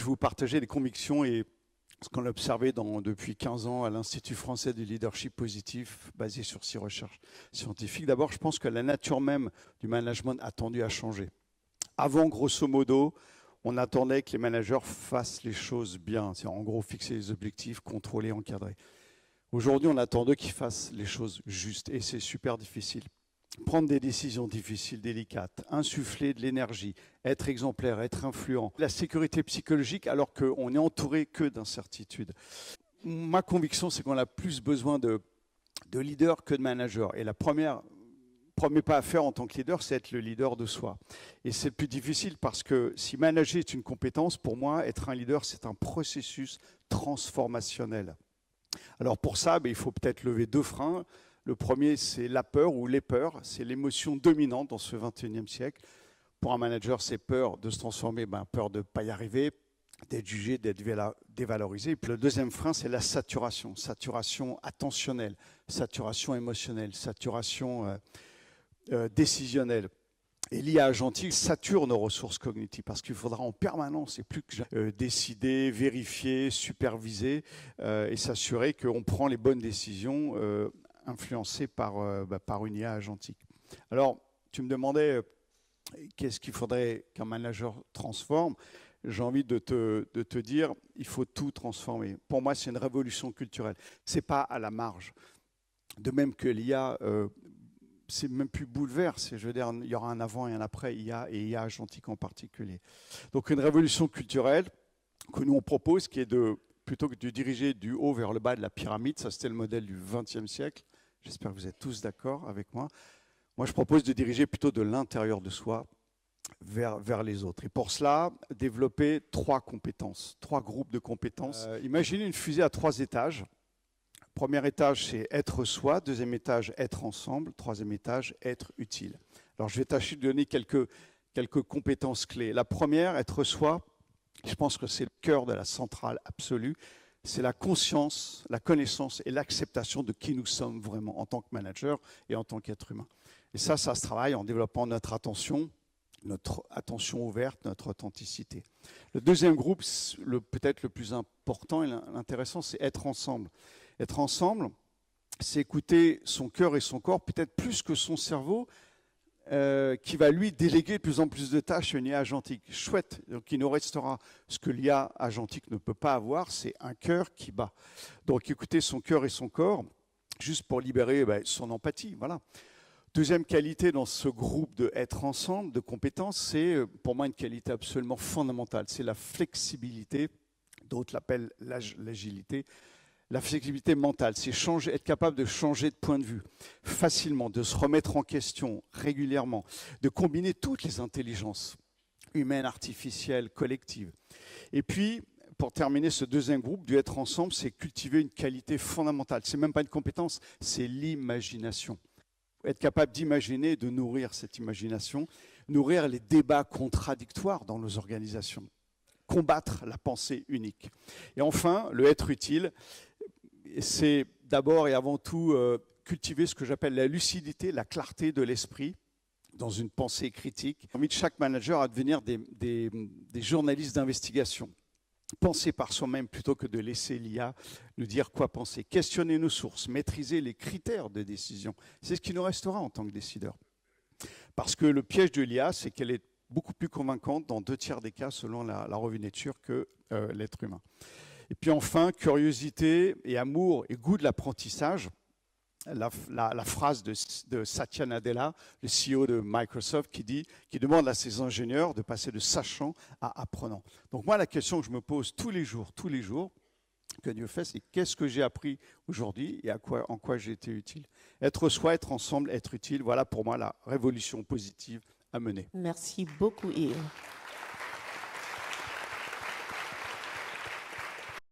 Je vais vous partager des convictions et ce qu'on a observé depuis 15 ans à l'Institut français du leadership positif, basé sur 6 recherches scientifiques. D'abord, je pense que la nature même du management a tendu à changer. Avant, grosso modo, on attendait que les managers fassent les choses bien, c'est en gros fixer les objectifs, contrôler, encadrer. Aujourd'hui, on attend d'eux qu'ils fassent les choses justes et c'est super difficile. Prendre des décisions difficiles, délicates, insuffler de l'énergie, être exemplaire, être influent. La sécurité psychologique alors qu'on est entouré que d'incertitudes. Ma conviction, c'est qu'on a plus besoin de leaders que de managers. Et le premier pas à faire en tant que leader, c'est être le leader de soi. Et c'est le plus difficile parce que si manager est une compétence, pour moi, être un leader, c'est un processus transformationnel. Alors pour ça, il faut peut-être lever 2 freins. Le premier, c'est la peur ou les peurs. C'est l'émotion dominante dans ce 21e siècle. Pour un manager, c'est peur de se transformer, peur de ne pas y arriver, d'être jugé, d'être dévalorisé. Et puis le deuxième frein, c'est la saturation. Saturation attentionnelle, saturation émotionnelle, saturation décisionnelle. Et l'IA agentique sature nos ressources cognitives parce qu'il faudra en permanence et plus que décider, vérifier, superviser et s'assurer qu'on prend les bonnes décisions influencées par une IA agentique. Alors, tu me demandais qu'est-ce qu'il faudrait qu'un manager transforme. J'ai envie de te dire, il faut tout transformer. Pour moi, c'est une révolution culturelle. Ce n'est pas à la marge. De même que l'IA... c'est même plus bouleverse. Je veux dire, il y aura un avant et un après IA et IA agentique en particulier. Donc une révolution culturelle que nous on propose, qui est plutôt que de diriger du haut vers le bas de la pyramide, ça c'était le modèle du XXe siècle. J'espère que vous êtes tous d'accord avec moi. Moi, je propose de diriger plutôt de l'intérieur de soi vers les autres. Et pour cela, développer 3 compétences, 3 groupes de compétences. Imaginez une fusée à 3 étages. Premier étage, c'est être soi. Deuxième étage, être ensemble. Troisième étage, être utile. Alors, je vais tâcher de donner quelques compétences clés. La première, être soi, je pense que c'est le cœur de la centrale absolue. C'est la conscience, la connaissance et l'acceptation de qui nous sommes vraiment en tant que manager et en tant qu'être humain. Et ça se travaille en développant notre attention ouverte, notre authenticité. Le deuxième groupe, peut-être le plus important et l'intéressant, c'est être ensemble. Être ensemble, c'est écouter son cœur et son corps, peut-être plus que son cerveau, qui va lui déléguer de plus en plus de tâches à une IA agentique. Chouette, donc il nous restera ce que l'IA agentique ne peut pas avoir, c'est un cœur qui bat. Donc écouter son cœur et son corps, juste pour libérer son empathie, voilà. Deuxième qualité dans ce groupe de être ensemble, de compétences, c'est pour moi une qualité absolument fondamentale, c'est la flexibilité, d'autres l'appellent l'agilité. La flexibilité mentale, c'est être capable de changer de point de vue facilement, de se remettre en question régulièrement, de combiner toutes les intelligences humaines, artificielles, collectives. Et puis, pour terminer ce deuxième groupe, du être ensemble, c'est cultiver une qualité fondamentale. Ce n'est même pas une compétence, c'est l'imagination. Être capable d'imaginer et de nourrir cette imagination, nourrir les débats contradictoires dans nos organisations, combattre la pensée unique. Et enfin, le être utile, c'est d'abord et avant tout cultiver ce que j'appelle la lucidité, la clarté de l'esprit dans une pensée critique. J'ai envie de chaque manager à devenir des journalistes d'investigation. Penser par soi-même plutôt que de laisser l'IA nous dire quoi penser. Questionner nos sources, maîtriser les critères de décision. C'est ce qui nous restera en tant que décideur. Parce que le piège de l'IA, c'est qu'elle est beaucoup plus convaincante dans 2/3 des cas selon la revue Nature que l'être humain. Et puis enfin, curiosité et amour et goût de l'apprentissage. La phrase de Satya Nadella, le CEO de Microsoft, qui demande à ses ingénieurs de passer de sachant à apprenant. Donc moi, la question que je me pose tous les jours, que Dieu fait, c'est qu'est-ce que j'ai appris aujourd'hui et en quoi j'ai été utile. Être soi, être ensemble, être utile, voilà pour moi la révolution positive à mener. Merci beaucoup, Yves.